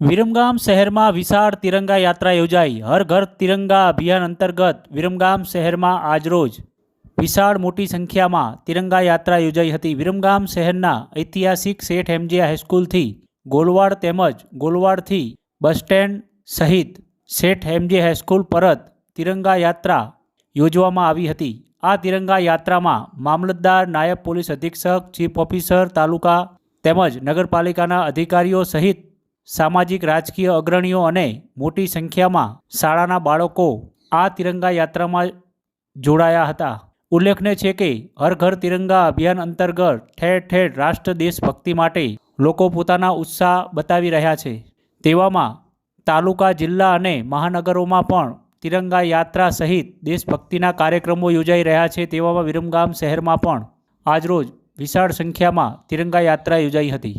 વિરમગામ શહેરમાં વિશાળ તિરંગા યાત્રા યોજાઈ. હર ઘર તિરંગા અભિયાન અંતર્ગત વિરમગામ શહેરમાં આજરોજ વિશાળ મોટી સંખ્યામાં તિરંગા યાત્રા યોજાઈ હતી. વિરમગામ શહેરના ઐતિહાસિક શેઠ એમજે હાઈસ્કૂલથી ગોલવાડ તેમજ ગોલવાડથી બસ સ્ટેન્ડ સહિત શેઠ એમજે હાઈસ્કૂલ પરત તિરંગા યાત્રા યોજવામાં આવી હતી. આ તિરંગા યાત્રામાં મામલતદાર, નાયબ પોલીસ અધિક્ષક, ચીફ ઓફિસર તાલુકા તેમજ નગરપાલિકાના અધિકારીઓ સહિત સામાજિક રાજકીય અગ્રણીઓ અને મોટી સંખ્યામાં શાળાના બાળકો આ તિરંગા યાત્રામાં જોડાયા હતા. ઉલ્લેખનીય છે કે હર ઘર તિરંગા અભિયાન અંતર્ગત ઠેર ઠેર રાષ્ટ્ર દેશભક્તિ માટે લોકો પોતાના ઉત્સાહ બતાવી રહ્યા છે. તેવામાં તાલુકા, જિલ્લા અને મહાનગરોમાં પણ તિરંગા યાત્રા સહિત દેશભક્તિના કાર્યક્રમો યોજાઈ રહ્યા છે. તેવામાં વિરમગામ શહેરમાં પણ આજરોજ વિશાળ સંખ્યામાં તિરંગા યાત્રા યોજાઈ હતી.